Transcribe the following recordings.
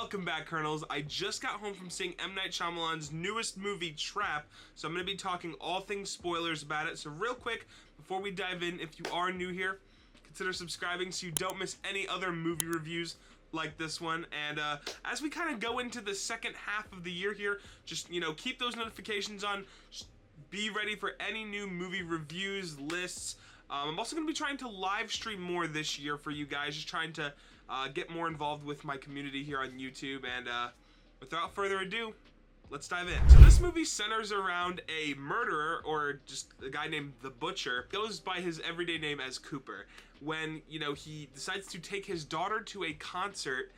Welcome back, Kernels. I just got home from seeing M. Night Shyamalan's newest movie, Trap, so I'm going to be talking all things spoilers about it. So real quick, before we dive in, if you are new here, consider subscribing so you don't miss any other movie reviews like this one. And as we kind of go into the second half of the year here, just, keep those notifications on. Just be ready for any new movie reviews, lists. I'm also going to be trying to live stream more this year for you guys, just trying to get more involved with my community here on YouTube. And without further ado, let's dive in. So this movie centers around a murderer, or just a guy named The Butcher, goes by his everyday name as Cooper, when, he decides to take his daughter to a concert,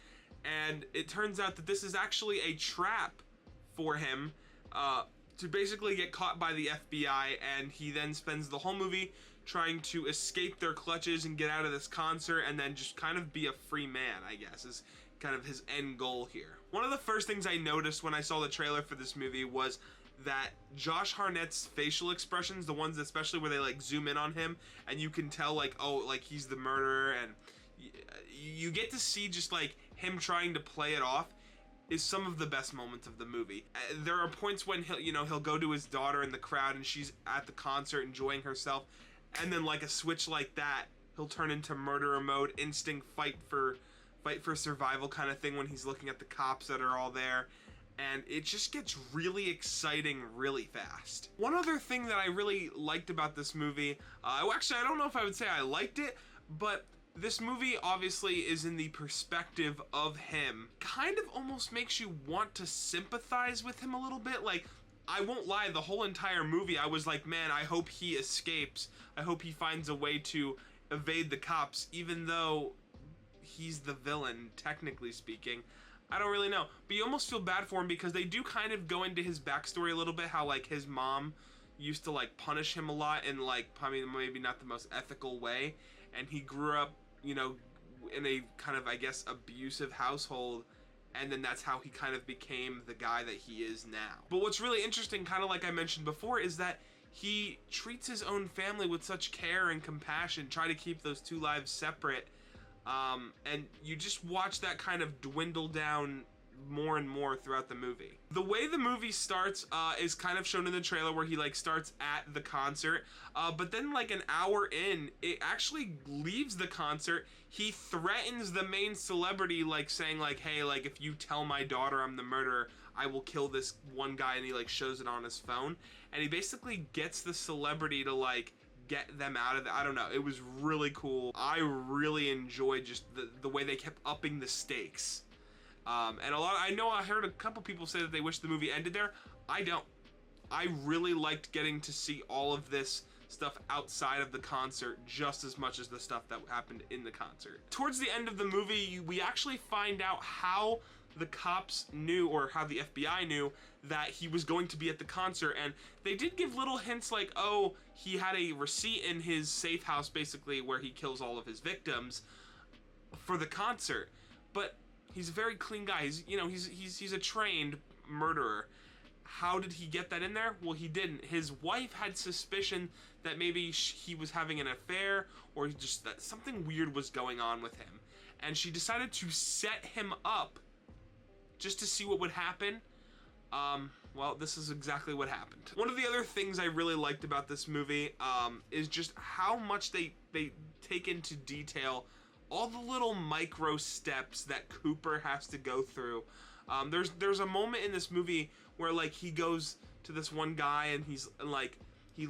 and it turns out that this is actually a trap for him to basically get caught by the FBI, and he then spends the whole movie trying to escape their clutches and get out of this concert, and then just kind of be a free man, I guess, is kind of his end goal here. One of the first things I noticed when I saw the trailer for this movie was that Josh Hartnett's facial expressions, the ones especially where they like zoom in on him and you can tell like, oh, like he's the murderer, and you get to see just like him trying to play it off, is some of the best moments of the movie. There are points when he'll go to his daughter in the crowd and she's at the concert enjoying herself, and then like a switch like that, he'll turn into murderer mode, instinct fight for survival kind of thing when he's looking at the cops that are all there. And it just gets really exciting really fast. One other thing that I really liked about this movie, actually I don't know if I would say I liked it, but this movie obviously is in the perspective of him. Kind of almost makes you want to sympathize with him a little bit. Like, I won't lie, the whole entire movie I was like, man, I hope he escapes. I hope he finds a way to evade the cops, even though he's the villain, technically speaking. I don't really know. But you almost feel bad for him because they do kind of go into his backstory a little bit, how like his mom used to like punish him a lot in like, I mean, maybe not the most ethical way. And he grew up, in a kind of, I guess, abusive household. And then that's how he kind of became the guy that he is now. But what's really interesting, kind of like I mentioned before, is that he treats his own family with such care and compassion, try to keep those two lives separate. And you just watch that kind of dwindle down more and more throughout the movie. The way the movie starts is kind of shown in the trailer, where he like starts at the concert, but then like an hour in, it actually leaves the concert. He threatens the main celebrity, like saying like, hey, like if you tell my daughter I'm the murderer, I will kill this one guy, and he like shows it on his phone, and he basically gets the celebrity to like get them out of it. I don't know, it was really cool. I really enjoyed just the way they kept upping the stakes. And I heard a couple people say that they wish the movie ended there. I don't. I really liked getting to see all of this stuff outside of the concert just as much as the stuff that happened in the concert. Towards the end of the movie, we actually find out how the cops knew, or how the FBI knew, that he was going to be at the concert, and they did give little hints like, oh, he had a receipt in his safe house, basically, where he kills all of his victims for the concert. But he's a very clean guy. He's a trained murderer. How did he get that in there? Well, he didn't. His wife had suspicion that maybe he was having an affair, or just that something weird was going on with him, and she decided to set him up just to see what would happen. Well, this is exactly what happened. One of the other things I really liked about this movie is just how much they take into detail all the little micro steps that Cooper has to go through. There's a moment in this movie where like he goes to this one guy, and he's like, he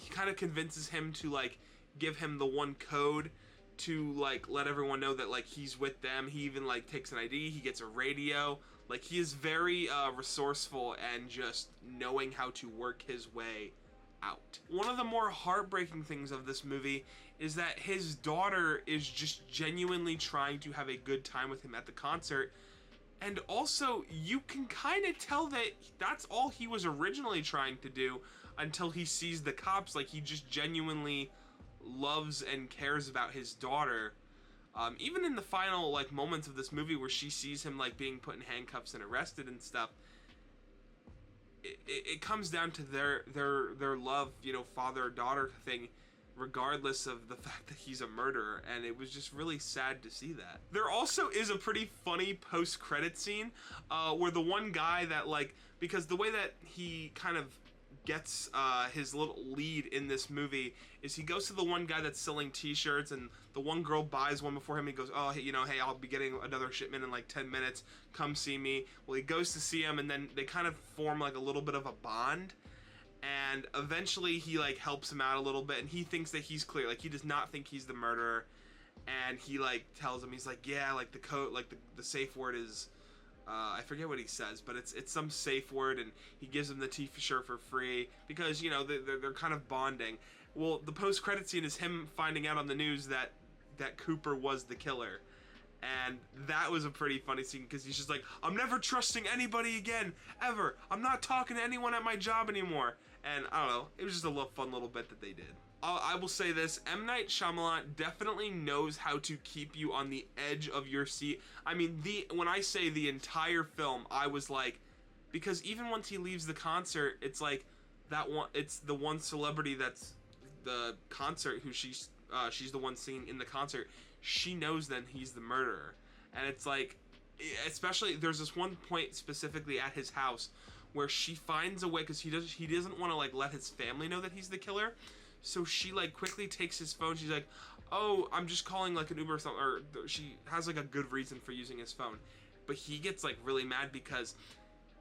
kind of convinces him to like give him the one code to like let everyone know that like he's with them. He even like takes an ID, he gets a radio. Like, he is very resourceful and just knowing how to work his way out. One of the more heartbreaking things of this movie is that his daughter is just genuinely trying to have a good time with him at the concert. And also, you can kind of tell that that's all he was originally trying to do until he sees the cops. Like, he just genuinely loves and cares about his daughter. Even in the final like moments of this movie where she sees him like being put in handcuffs and arrested and stuff, it comes down to their love, father-daughter thing. regardless of the fact that he's a murderer, and it was just really sad to see that. There also is a pretty funny post-credit scene where the one guy that, like, because the way that he kind of gets his little lead in this movie is he goes to the one guy that's selling t-shirts, and the one girl buys one before him. He goes, oh, hey, you know, hey, I'll be getting another shipment in like 10 minutes, come see me. Well, he goes to see him, and then they kind of form like a little bit of a bond, and eventually he like helps him out a little bit, and he thinks that he's clear, like he does not think he's the murderer, and he like tells him, he's like, yeah, like the code, like the safe word is I forget what he says, but it's some safe word, and he gives him the t-shirt for free because, you know, they're kind of bonding. Well, the post-credit scene is him finding out on the news that Cooper was the killer, and that was a pretty funny scene because he's just like, I'm never trusting anybody again, ever. I'm not talking to anyone at my job anymore. And I don't know, it was just a fun little bit that they did. I will say this, M. Night Shyamalan definitely knows how to keep you on the edge of your seat. I mean, when I say the entire film, I was like, because even once he leaves the concert, it's like that one. It's the one celebrity that's the concert who she's the one seen in the concert. She knows then he's the murderer, and it's like, especially there's this one point specifically at his house where she finds a way, because he doesn't want to like let his family know that he's the killer. So she like quickly takes his phone. She's like, oh, I'm just calling like an Uber or something. Or she has like a good reason for using his phone. But he gets like really mad because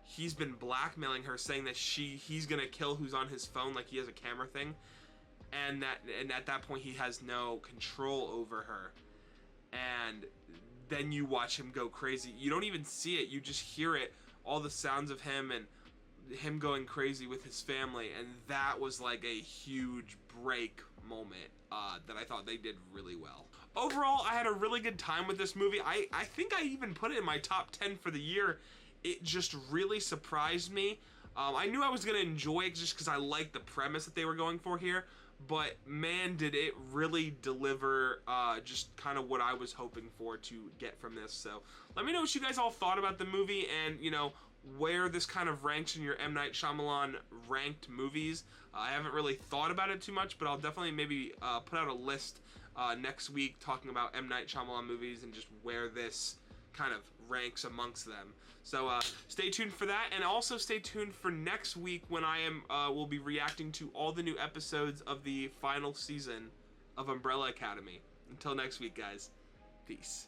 he's been blackmailing her, saying that he's gonna kill who's on his phone, like he has a camera thing. And at that point he has no control over her. And then you watch him go crazy. You don't even see it, you just hear it, all the sounds of him and him going crazy with his family, and that was like a huge break moment that I thought they did really well. Overall, I had a really good time with this movie. I think I even put it in my top 10 for the year. It just really surprised me. I knew I was gonna enjoy it just because I liked the premise that they were going for here, but man, did it really deliver just kind of what I was hoping for to get from this. So let me know what you guys all thought about the movie, and you know, where this kind of ranks in your M. Night Shyamalan ranked movies. I haven't really thought about it too much, but I'll definitely maybe put out a list next week talking about M. Night Shyamalan movies and just where this kind of ranks amongst them. So stay tuned for that, and also stay tuned for next week when I will be reacting to all the new episodes of the final season of Umbrella Academy. Until next week, guys. Peace.